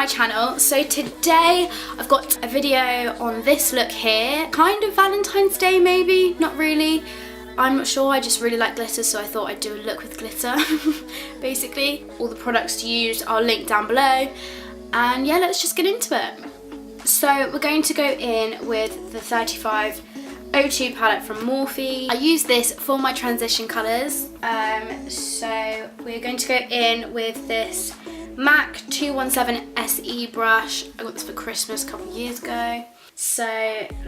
my channel. So today I've got a video on this look here, kind of Valentine's Day maybe, not really, I'm not sure. I just really like glitter, so I thought I'd do a look with glitter. Basically all the products to use are linked down below, and yeah, let's just get into it. So we're going to go in with the 35 02 palette from Morphe. I use this for my transition colours, so we're going to go in with this MAC 217 SE brush. I got this for Christmas a couple of years ago. So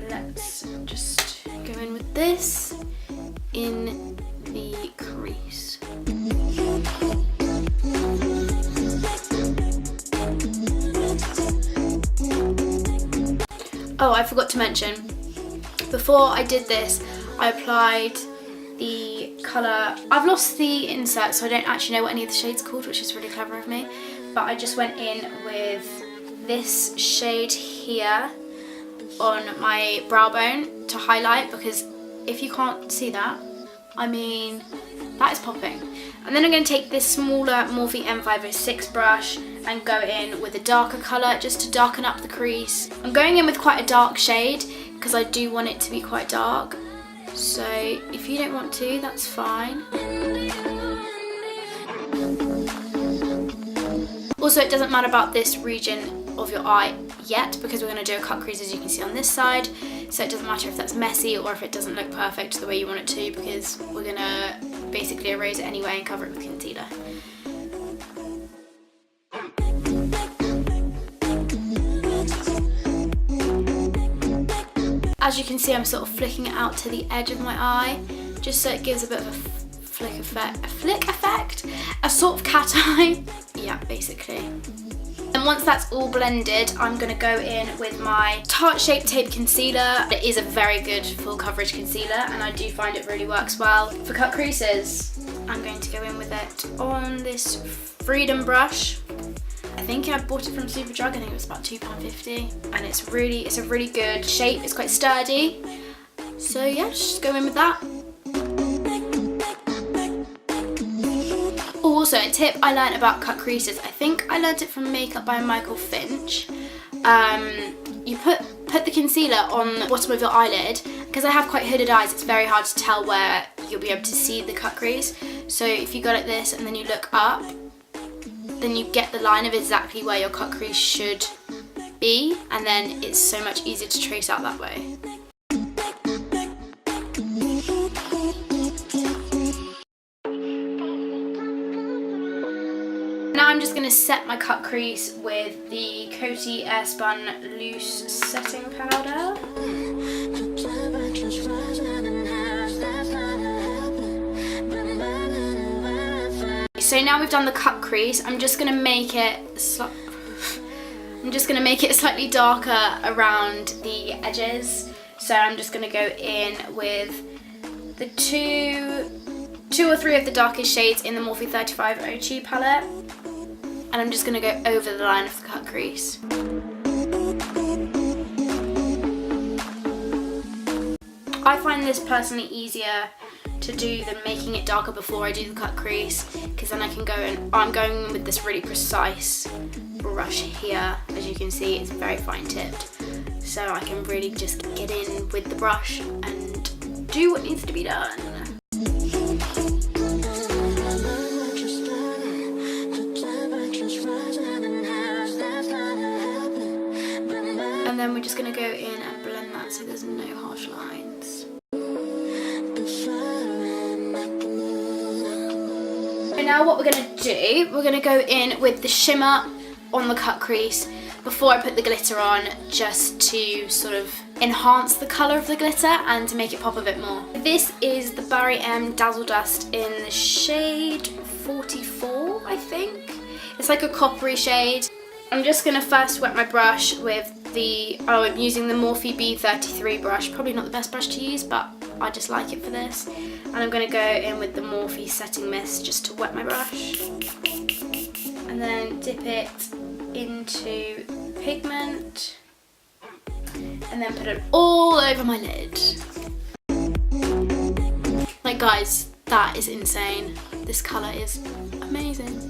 let's just go in with this in the crease. Oh, I forgot to mention, before I did this, I applied the colour. I've lost the insert, so I don't actually know what any of the shades are called, which is really clever of me. But I just went in with this shade here on my brow bone to highlight, because if you can't see that, I mean, that is popping. And then I'm going to take this smaller Morphe M506 brush and go in with a darker colour just to darken up the crease. I'm going in with quite a dark shade because I do want it to be quite dark. So if you don't want to, that's fine. Also, it doesn't matter about this region of your eye yet, because we're going to do a cut crease, as you can see on this side. So it doesn't matter if that's messy or if it doesn't look perfect the way you want it to, because we're going to basically erase it anyway and cover it with concealer. As you can see, I'm sort of flicking it out to the edge of my eye, just so it gives a bit of a flick effect, a sort of cat eye. Yeah, basically. And once that's all blended, I'm going to go in with my Tarte Shape Tape Concealer. It is a very good full coverage concealer, and I do find it really works well for cut creases. I'm going to go in with it on this Freedom brush. I think I bought it from Superdrug. I think it was about £2.50, and it's a really good shape. It's quite sturdy. So yeah, just go in with that. Also, a tip I learned about cut creases, I think I learned it from Makeup by Michael Finch. You put the concealer on the bottom of your eyelid. Because I have quite hooded eyes, it's very hard to tell where you'll be able to see the cut crease. So if you go like this and then you look up, then you get the line of exactly where your cut crease should be, and then it's so much easier to trace out that way. Now I'm just going to set my cut crease with the Cote Airspun Loose Setting Powder. So now we've done the cut crease, I'm just going to make it slightly darker around the edges. So I'm just going to go in with the two or three of the darkest shades in the Morphe 35 02 palette, and I'm just going to go over the line of the cut crease. I find this personally easier to do than making it darker before I do the cut crease, because then I can go in. I'm going with this really precise brush here. As you can see, it's very fine tipped, so I can really just get in with the brush and do what needs to be done. And then we're just going to go in and blend that so there's no harsh lines. So now what we're going to do, we're going to go in with the shimmer on the cut crease before I put the glitter on, just to sort of enhance the colour of the glitter and to make it pop a bit more. This is the Barry M Dazzle Dust in the shade 44, I think. It's like a coppery shade. I'm just going to first wet my brush with I'm using the Morphe B33 brush. Probably not the best brush to use, but I just like it for this. And I'm going to go in with the Morphe Setting Mist just to wet my brush. And then dip it into pigment. And then put it all over my lid. Like guys, that is insane. This colour is amazing.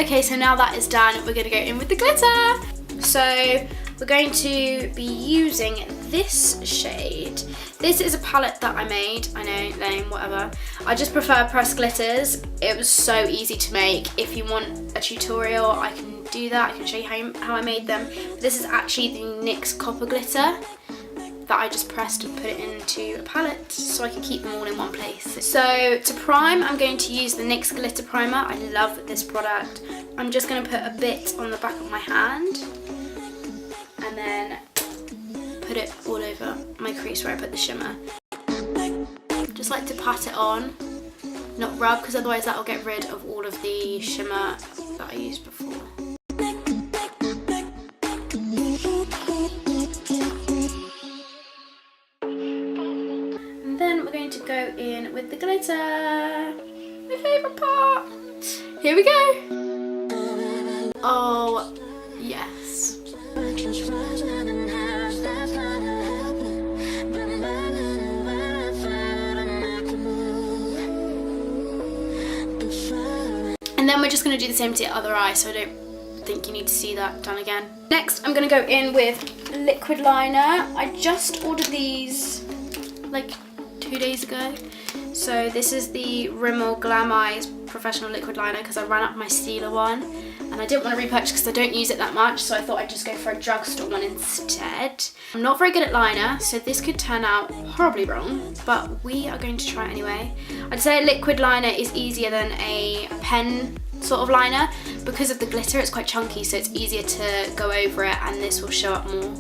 Okay, so now that is done, we're gonna go in with the glitter. So we're going to be using this shade. This is a palette that I made. I know, lame, whatever. I just prefer pressed glitters. It was so easy to make. If you want a tutorial, I can do that. I can show you how I made them. This is actually the NYX copper glitter that I just pressed and put it into a palette so I can keep them all in one place. So to prime, I'm going to use the NYX glitter primer. I love this product. I'm just going to put a bit on the back of my hand and then put it all over my crease where I put the shimmer. Just like to pat it on, not rub, because otherwise that will get rid of all of the shimmer that I used before. And then we're going to go in with the glitter, my favourite part. Here we go. Oh, yes. And then we're just going to do the same to the other eye, so I don't think you need to see that done again. Next, I'm going to go in with liquid liner. I just ordered these like 2 days ago. So this is the Rimmel Glam Eyes professional liquid liner because I ran out of my Steeler one and I didn't want to repurchase because I don't use it that much, so I thought I'd just go for a drugstore one instead. I'm not very good at liner, so this could turn out horribly wrong, but we are going to try it anyway. I'd say a liquid liner is easier than a pen sort of liner. Because of the glitter, it's quite chunky, so it's easier to go over it and this will show up more.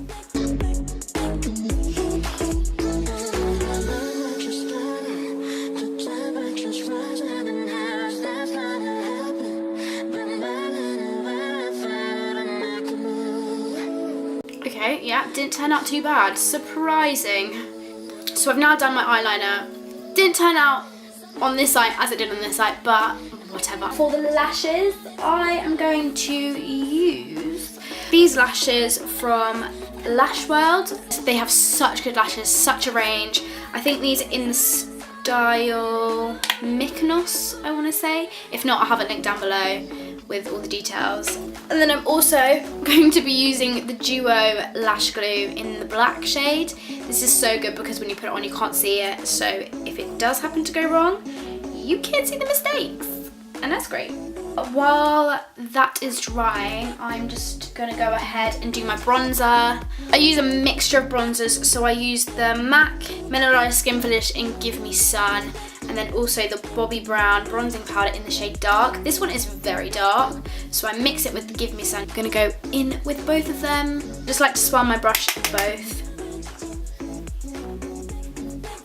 Okay, yeah, didn't turn out too bad. Surprising. So I've now done my eyeliner. Didn't turn out on this side as it did on this side, but whatever. For the lashes, I am going to use these lashes from Lash World. They have such good lashes, such a range. I think these are in the style Mykonos, I want to say. If not, I'll have it linked down below with all the details. And then I'm also going to be using the Duo Lash Glue in the black shade. This is so good because when you put it on you can't see it, so if it does happen to go wrong, you can't see the mistakes, and that's great. While that is drying, I'm just gonna go ahead and do my bronzer. I use a mixture of bronzers, so I use the MAC Mineralise Skinfinish in Give Me Sun, and then also the Bobbi Brown bronzing powder in the shade Dark. This one is very dark, so I mix it with the Give Me Sun. I'm gonna go in with both of them. Just like to swirl my brush both.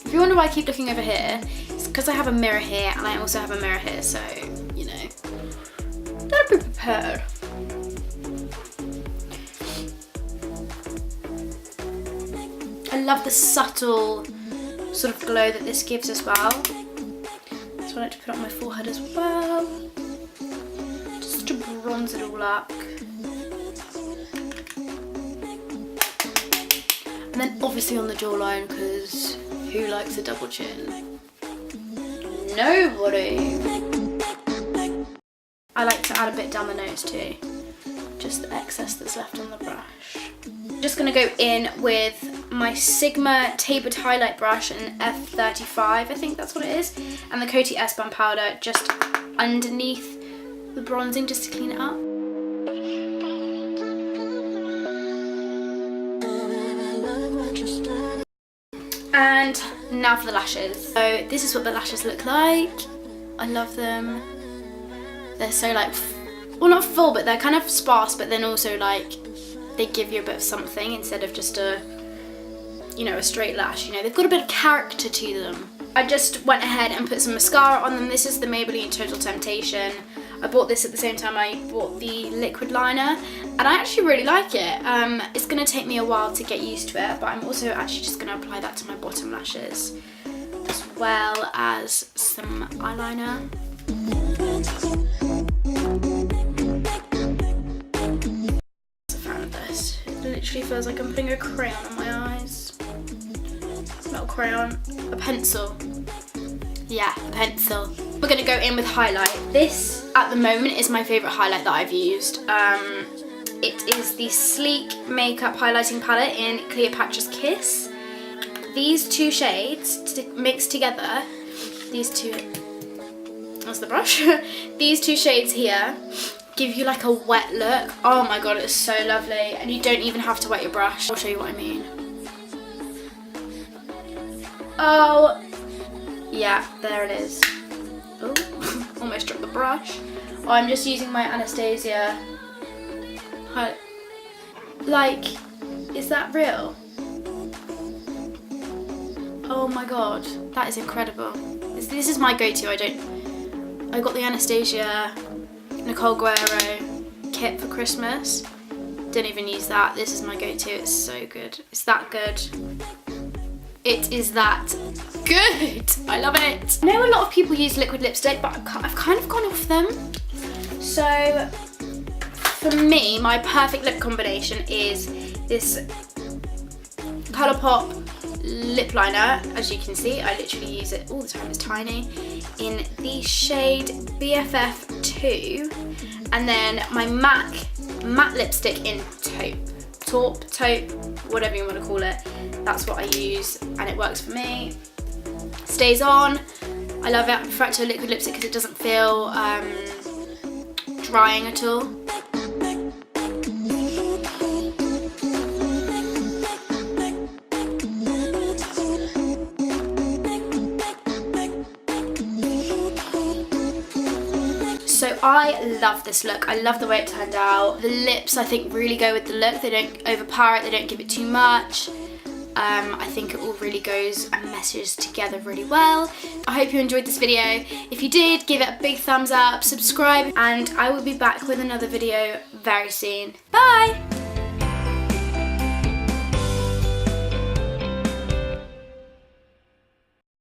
If you wonder why I keep looking over here, it's because I have a mirror here and I also have a mirror here, so, you know, gotta be prepared. I love the subtle sort of glow that this gives as well. So I like to put it on my forehead as well, just to bronze it all up. And then obviously on the jawline, because who likes a double chin? Nobody. I like to add a bit down the nose too, just the excess that's left on the brush. Just gonna go in with my Sigma tapered highlight brush in F35, I think that's what it is, and the Cote airspun powder just underneath the bronzing just to clean it up. And now for the lashes. So this is what the lashes look like. I love them. They're so like, well, not full, but they're kind of sparse, but then also like they give you a bit of something instead of just a, you know, a straight lash. You know, they've got a bit of character to them. I just went ahead and put some mascara on them. This is the Maybelline Total Temptation. I bought this at the same time I bought the liquid liner, and I actually really like it. It's gonna take me a while to get used to it, but I'm also actually just gonna apply that to my bottom lashes, as well as some eyeliner. I'm a fan of this. It literally feels like I'm putting a crayon on my eyes. Not a crayon, a pencil. Yeah, a pencil. We're gonna go in with highlight. This, at the moment, is my favorite highlight that I've used. It is the Sleek Makeup Highlighting Palette in Cleopatra's Kiss. These two shades mixed together, these two, that's the brush, these two shades here give you like a wet look. Oh my god, it's so lovely, and you don't even have to wet your brush. I'll show you what I mean. Oh, yeah, there it is. Oh, almost dropped the brush. Oh, I'm just using my Anastasia. Like, is that real? Oh my god, that is incredible. This is my go-to. I got the Anastasia Nicole Guerrero kit for Christmas. Didn't even use that. This is my go-to. It's so good. It's that good. It is that good. I love it. I know a lot of people use liquid lipstick, but I've kind of gone off them. So for me, my perfect lip combination is this Colourpop lip liner. As you can see, I literally use it all the time. It's tiny, in the shade BFF2, and then my MAC matte lipstick in taupe, whatever you want to call it. That's what I use, and it works for me. Stays on. I love it. I prefer it to a liquid lipstick because it doesn't feel drying at all. So I love this look. I love the way it turned out. The lips, I think, really go with the look. They don't overpower it, they don't give it too much. I think it all really goes and meshes together really well. I hope you enjoyed this video. If you did, give it a big thumbs up, subscribe, and I will be back with another video very soon. Bye!